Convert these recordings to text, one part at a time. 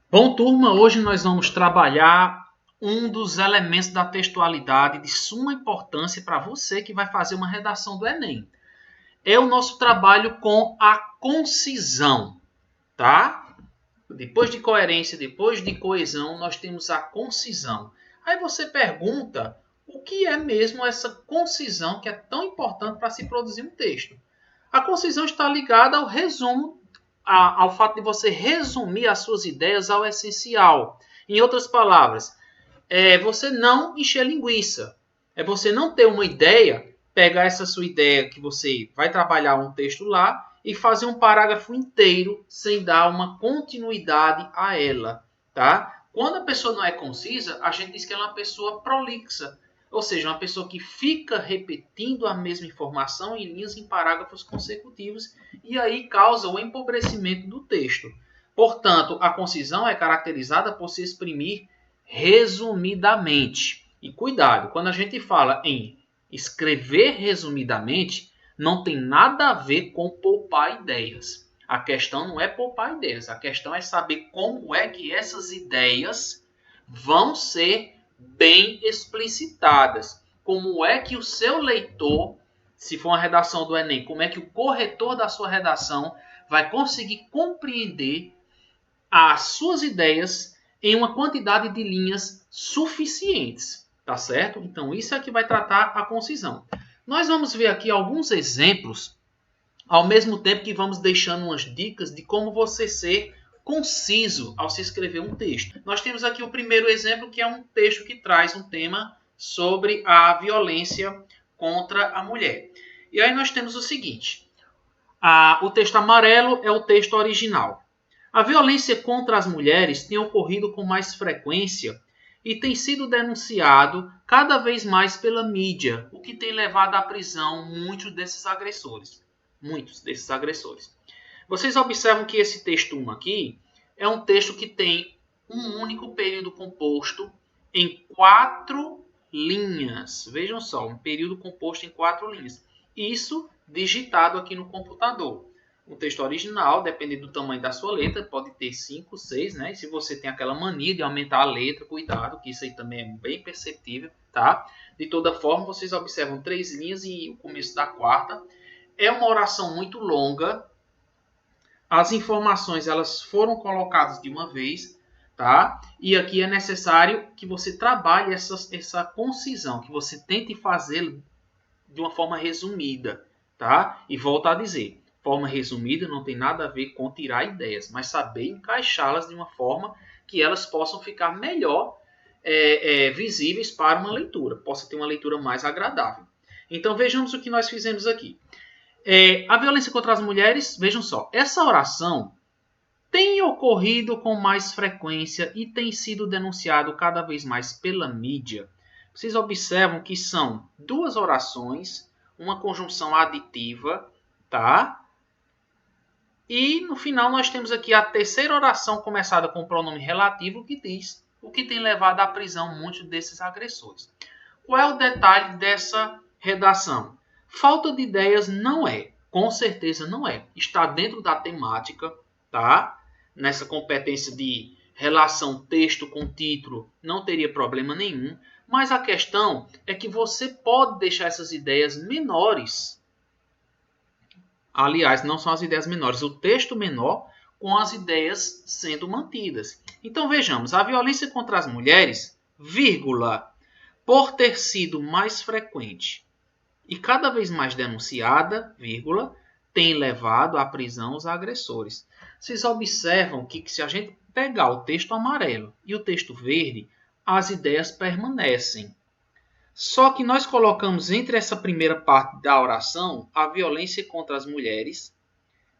Bom, turma, hoje nós vamos trabalhar um dos elementos da textualidade de suma importância para você que vai fazer uma redação do Enem. É o nosso trabalho com a concisão, tá? Depois de coerência, depois de coesão, nós temos a concisão. Aí você pergunta o que é mesmo essa concisão que é tão importante para se produzir um texto. A concisão está ligada ao resumo, ao fato de você resumir as suas ideias ao essencial. Em outras palavras, é você não encher linguiça. É você não ter uma ideia, pegar essa sua ideia que você vai trabalhar um texto lá e fazer um parágrafo inteiro sem dar uma continuidade a ela, tá? Quando a pessoa não é concisa, a gente diz que ela é uma pessoa prolixa, ou seja, uma pessoa que fica repetindo a mesma informação em linhas em parágrafos consecutivos e aí causa o empobrecimento do texto. Portanto, a concisão é caracterizada por se exprimir resumidamente. E cuidado, quando a gente fala em escrever resumidamente, não tem nada a ver com poupar ideias. A questão não é poupar ideias, a questão é saber como é que essas ideias vão ser bem explicitadas. Como é que o seu leitor, se for uma redação do Enem, como é que o corretor da sua redação vai conseguir compreender as suas ideias em uma quantidade de linhas suficientes, tá certo? Então, isso é que vai tratar a concisão. Nós vamos ver aqui alguns exemplos, ao mesmo tempo que vamos deixando umas dicas de como você ser conciso ao se escrever um texto. Nós temos aqui o primeiro exemplo, que é um texto que traz um tema sobre a violência contra a mulher. E aí nós temos o seguinte, o texto amarelo é o texto original. A violência contra as mulheres tem ocorrido com mais frequência e tem sido denunciado cada vez mais pela mídia, o que tem levado à prisão muitos desses agressores. Vocês observam que esse texto 1 aqui é um texto que tem um único período composto em 4 linhas. Vejam só, um período composto em 4 linhas. Isso digitado aqui no computador. O texto original, dependendo do tamanho da sua letra, pode ter 5, 6, né? E se você tem aquela mania de aumentar a letra, cuidado, que isso aí também é bem perceptível, tá? De toda forma, vocês observam 3 linhas e o começo da 4ª. É uma oração muito longa. As informações, elas foram colocadas de uma vez, tá? E aqui é necessário que você trabalhe essa concisão, que você tente fazer de uma forma resumida, tá? E volto a dizer, forma resumida não tem nada a ver com tirar ideias, mas saber encaixá-las de uma forma que elas possam ficar melhor visíveis para uma leitura, possa ter uma leitura mais agradável. Então vejamos o que nós fizemos aqui. A violência contra as mulheres, vejam só, essa oração tem ocorrido com mais frequência e tem sido denunciado cada vez mais pela mídia. Vocês observam que são 2 orações, uma conjunção aditiva, tá? E no final nós temos aqui a terceira oração começada com o pronome relativo que diz o que tem levado à prisão muitos desses agressores. Qual é o detalhe dessa redação? Falta de ideias não é, com certeza não é. Está dentro da temática, tá? Nessa competência de relação texto com título não teria problema nenhum. Mas a questão é que você pode deixar essas ideias menores. Aliás, não são as ideias menores, o texto menor com as ideias sendo mantidas. Então vejamos, a violência contra as mulheres, vírgula, por ter sido mais frequente e cada vez mais denunciada, vírgula, tem levado à prisão os agressores. Vocês observam que se a gente pegar o texto amarelo e o texto verde, as ideias permanecem. Só que nós colocamos entre essa primeira parte da oração a violência contra as mulheres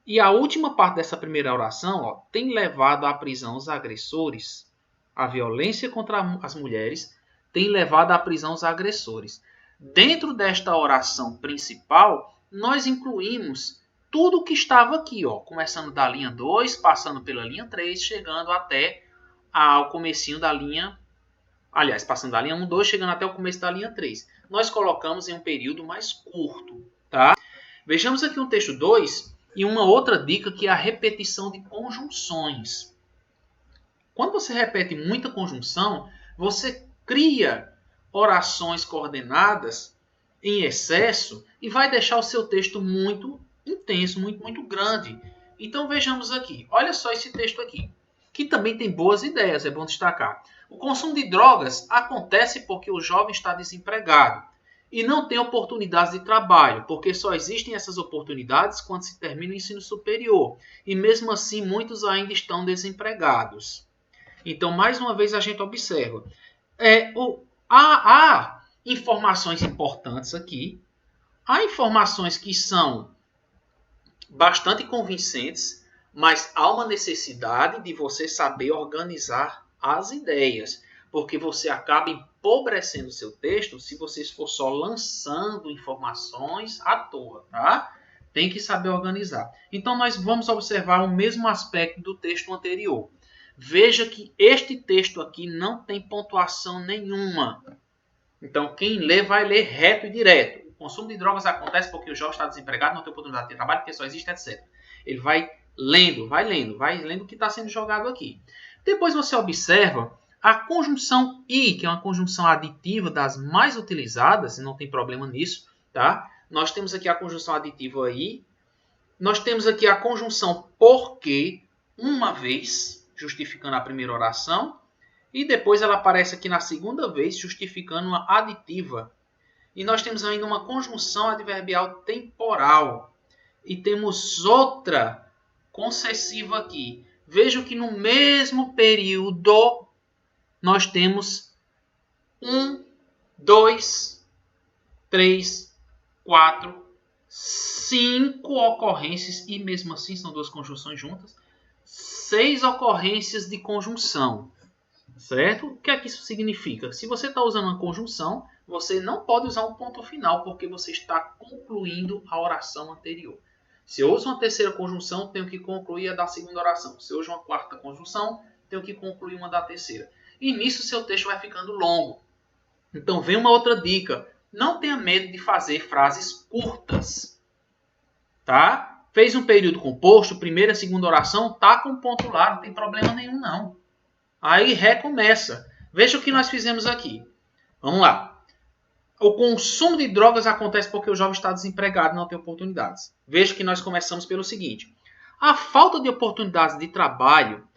e a última parte dessa primeira oração tem levado à prisão os agressores. A violência contra as mulheres tem levado à prisão os agressores. Dentro desta oração principal, nós incluímos tudo o que estava aqui, começando da linha 2, passando pela linha 3, chegando até ao comecinho da linha. Aliás, passando da linha 1, 2, chegando até o começo da linha 3. Nós colocamos em um período mais curto, tá? Vejamos aqui o texto 2 e uma outra dica que é a repetição de conjunções. Quando você repete muita conjunção, você cria orações coordenadas em excesso e vai deixar o seu texto muito intenso, muito grande. Então vejamos aqui. Olha só esse texto aqui, que também tem boas ideias, é bom destacar. O consumo de drogas acontece porque o jovem está desempregado e não tem oportunidades de trabalho, porque só existem essas oportunidades quando se termina o ensino superior. E mesmo assim, muitos ainda estão desempregados. Então, mais uma vez, a gente observa. Há informações importantes aqui. Há informações que são bastante convincentes, mas há uma necessidade de você saber organizar as ideias, porque você acaba empobrecendo o seu texto se você for só lançando informações à toa, tá? Tem que saber organizar. Então, nós vamos observar o mesmo aspecto do texto anterior. Veja que este texto aqui não tem pontuação nenhuma. Então, quem lê vai ler reto e direto. O consumo de drogas acontece porque o jovem está desempregado, não tem oportunidade de trabalho, porque só existe, etc. Ele vai lendo o que está sendo jogado aqui. Depois você observa a conjunção I, que é uma conjunção aditiva das mais utilizadas, e não tem problema nisso, tá? Nós temos aqui a conjunção aditiva I. Nós temos aqui a conjunção porque, uma vez, justificando a primeira oração. E depois ela aparece aqui na segunda vez, justificando uma aditiva. E nós temos ainda uma conjunção adverbial temporal. E temos outra concessiva aqui. Vejam que no mesmo período nós temos 1, 2, 3, 4, 5 ocorrências. E mesmo assim são duas conjunções juntas. 6 ocorrências de conjunção. Certo? O que é que isso significa? Se você está usando uma conjunção, você não pode usar um ponto final, porque você está concluindo a oração anterior. Se eu uso uma terceira conjunção, tenho que concluir a da segunda oração. Se eu uso uma quarta conjunção, tenho que concluir uma da terceira. E nisso seu texto vai ficando longo. Então vem uma outra dica. Não tenha medo de fazer frases curtas. Tá? Fez um período composto, primeira e segunda oração, tá com ponto lá, não tem problema nenhum não. Aí recomeça. Veja o que nós fizemos aqui. Vamos lá. O consumo de drogas acontece porque o jovem está desempregado e não tem oportunidades. Veja que nós começamos pelo seguinte. A falta de oportunidades de trabalho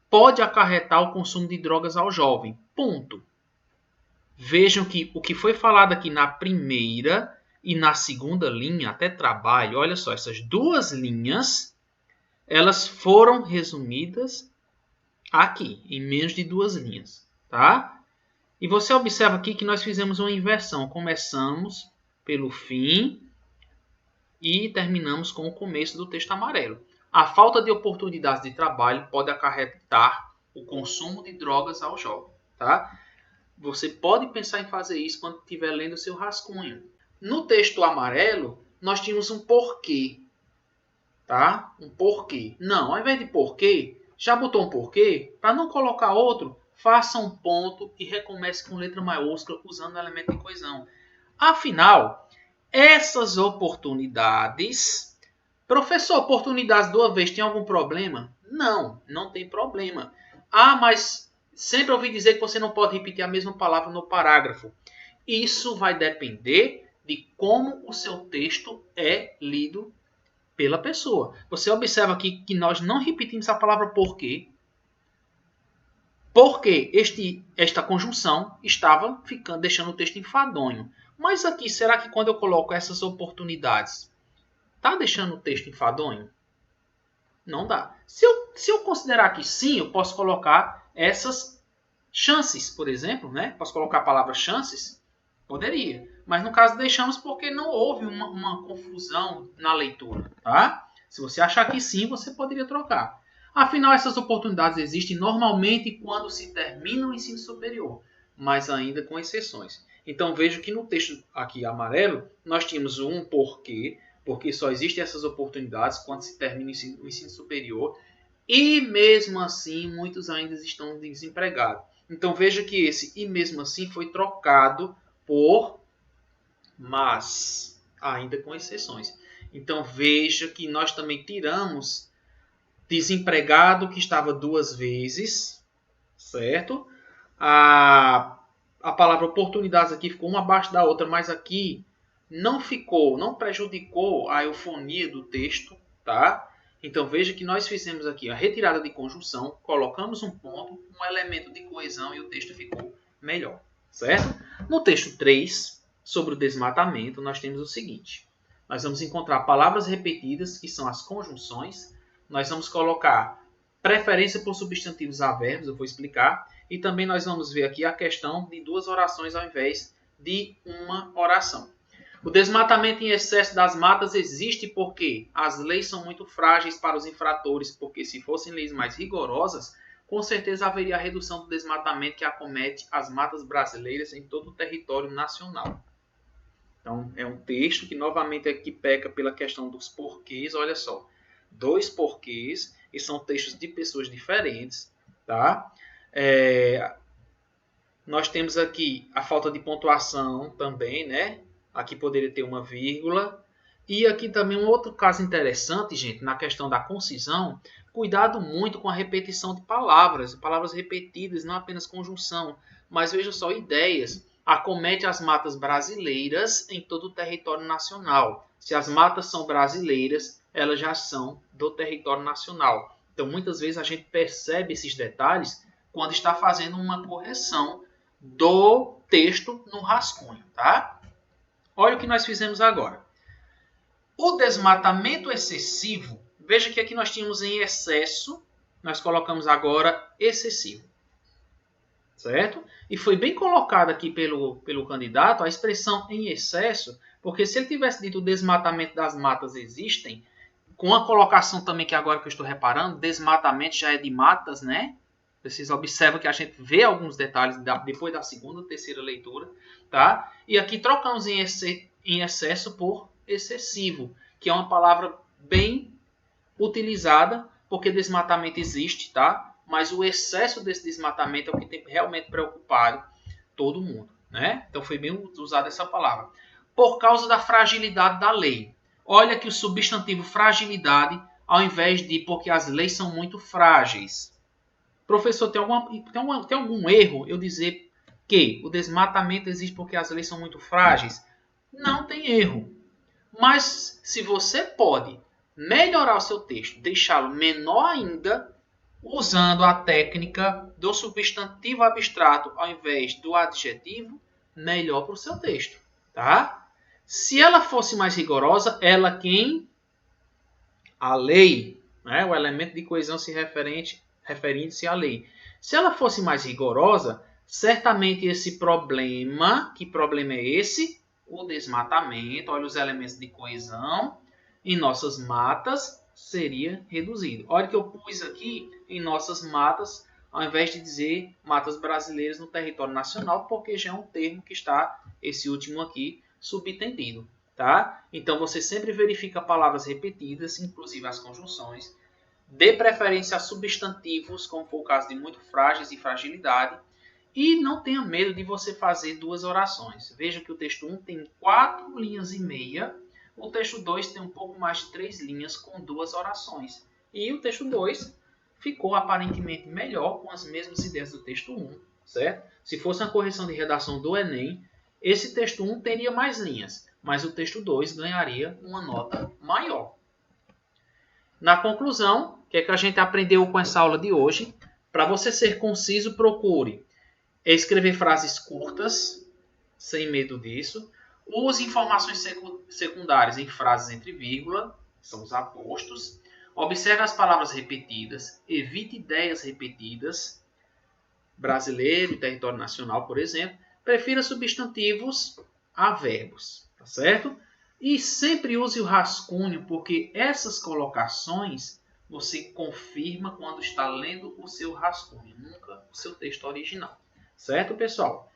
pode acarretar o consumo de drogas ao jovem. Ponto. Vejam que o que foi falado aqui na primeira e na segunda linha, até trabalho, olha só, essas duas linhas, elas foram resumidas aqui, em menos de 2 linhas, tá? E você observa aqui que nós fizemos uma inversão. Começamos pelo fim e terminamos com o começo do texto amarelo. A falta de oportunidades de trabalho pode acarretar o consumo de drogas ao jovem, tá? Você pode pensar em fazer isso quando estiver lendo o seu rascunho. No texto amarelo, nós tínhamos um porquê, tá? Um porquê. Não, ao invés de porquê, já botou um porquê? Para não colocar outro, faça um ponto e recomece com letra maiúscula usando o elemento de coesão. Afinal, essas oportunidades... Professor, oportunidades de uma vez tem algum problema? Não, não tem problema. Ah, mas sempre ouvi dizer que você não pode repetir a mesma palavra no parágrafo. Isso vai depender de como o seu texto é lido pela pessoa. Você observa aqui que nós não repetimos a palavra porquê, porque esta conjunção estava deixando o texto enfadonho. Mas aqui, será que quando eu coloco essas oportunidades, está deixando o texto enfadonho? Não dá. Se eu considerar que sim, eu posso colocar essas chances, por exemplo, né? Posso colocar a palavra chances? Poderia. Mas no caso deixamos porque não houve uma confusão na leitura, tá? Se você achar que sim, você poderia trocar. Afinal, essas oportunidades existem normalmente quando se termina o ensino superior, mas ainda com exceções. Então veja que no texto aqui amarelo, nós tínhamos um porquê, porque só existem essas oportunidades quando se termina o ensino superior, e mesmo assim muitos ainda estão desempregados. Então veja que esse e mesmo assim foi trocado por mas, ainda com exceções. Então veja que nós também tiramos desempregado, que estava 2 vezes, certo? A palavra oportunidades aqui ficou uma abaixo da outra, mas aqui não prejudicou a eufonia do texto, tá? Então veja que nós fizemos aqui a retirada de conjunção, colocamos um ponto, um elemento de coesão e o texto ficou melhor, certo? No texto 3, sobre o desmatamento, nós temos o seguinte. Nós vamos encontrar palavras repetidas, que são as conjunções. Nós vamos colocar preferência por substantivos a verbos, eu vou explicar. E também nós vamos ver aqui a questão de 2 orações ao invés de uma oração. O desmatamento em excesso das matas existe porque as leis são muito frágeis para os infratores, porque se fossem leis mais rigorosas, com certeza haveria a redução do desmatamento que acomete as matas brasileiras em todo o território nacional. Então, é um texto que novamente aqui peca pela questão dos porquês. Olha só, 2 porquês, e são textos de pessoas diferentes, tá? Nós temos aqui a falta de pontuação também, né? Aqui poderia ter uma vírgula. E aqui também um outro caso interessante, gente, na questão da concisão. Cuidado muito com a repetição de palavras. Palavras repetidas, não apenas conjunção. Mas vejam só, ideias. Acomete as matas brasileiras em todo o território nacional. Se as matas são brasileiras, elas já são do território nacional. Então, muitas vezes a gente percebe esses detalhes quando está fazendo uma correção do texto no rascunho, tá? Olha o que nós fizemos agora. O desmatamento excessivo, veja que aqui nós tínhamos em excesso, nós colocamos agora excessivo, certo? E foi bem colocado aqui pelo candidato a expressão em excesso, porque se ele tivesse dito o desmatamento das matas existem, com a colocação também que agora que eu estou reparando, desmatamento já é de matas, né? Vocês observam que a gente vê alguns detalhes depois da segunda ou terceira leitura, tá? E aqui trocamos em excesso por excessivo, que é uma palavra bem utilizada, porque desmatamento existe, tá? Mas o excesso desse desmatamento é o que tem realmente preocupado todo mundo, né? Então foi bem usada essa palavra. Por causa da fragilidade da lei. Olha que o substantivo fragilidade, ao invés de porque as leis são muito frágeis. Professor, tem algum erro eu dizer que o desmatamento existe porque as leis são muito frágeis? Não tem erro. Mas se você pode melhorar o seu texto, deixá-lo menor ainda, usando a técnica do substantivo abstrato ao invés do adjetivo, melhor para o seu texto, tá? Se ela fosse mais rigorosa, ela quem? A lei, né? O elemento de coesão se referindo-se à lei. Se ela fosse mais rigorosa, certamente esse problema, que problema é esse? O desmatamento, olha os elementos de coesão, em nossas matas seria reduzido. Olha que eu pus aqui em nossas matas, ao invés de dizer matas brasileiras no território nacional, porque já é um termo que está, esse último aqui, subtendido. Tá? Então você sempre verifica palavras repetidas, inclusive as conjunções. Dê preferência a substantivos, como for o caso de muito frágeis e fragilidade. E não tenha medo de você fazer 2 orações. Veja que o texto 1 tem 4 linhas e meia. O texto 2 tem um pouco mais de 3 linhas com 2 orações. E o texto 2 ficou aparentemente melhor com as mesmas ideias do texto 1. Certo? Se fosse uma correção de redação do Enem, esse texto 1 teria mais linhas. Mas o texto 2 ganharia uma nota maior. Na conclusão, o que é que a gente aprendeu com essa aula de hoje? Para você ser conciso, procure escrever frases curtas, sem medo disso. Use informações secundárias em frases entre vírgula, são os apostos. Observe as palavras repetidas. Evite ideias repetidas. Brasileiro e território nacional, por exemplo. Prefira substantivos a verbos. Tá certo? E sempre use o rascunho, porque essas colocações você confirma quando está lendo o seu rascunho, nunca o seu texto original. Certo, pessoal?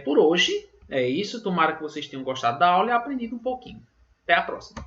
Por hoje é isso. Tomara que vocês tenham gostado da aula e aprendido um pouquinho. Até a próxima.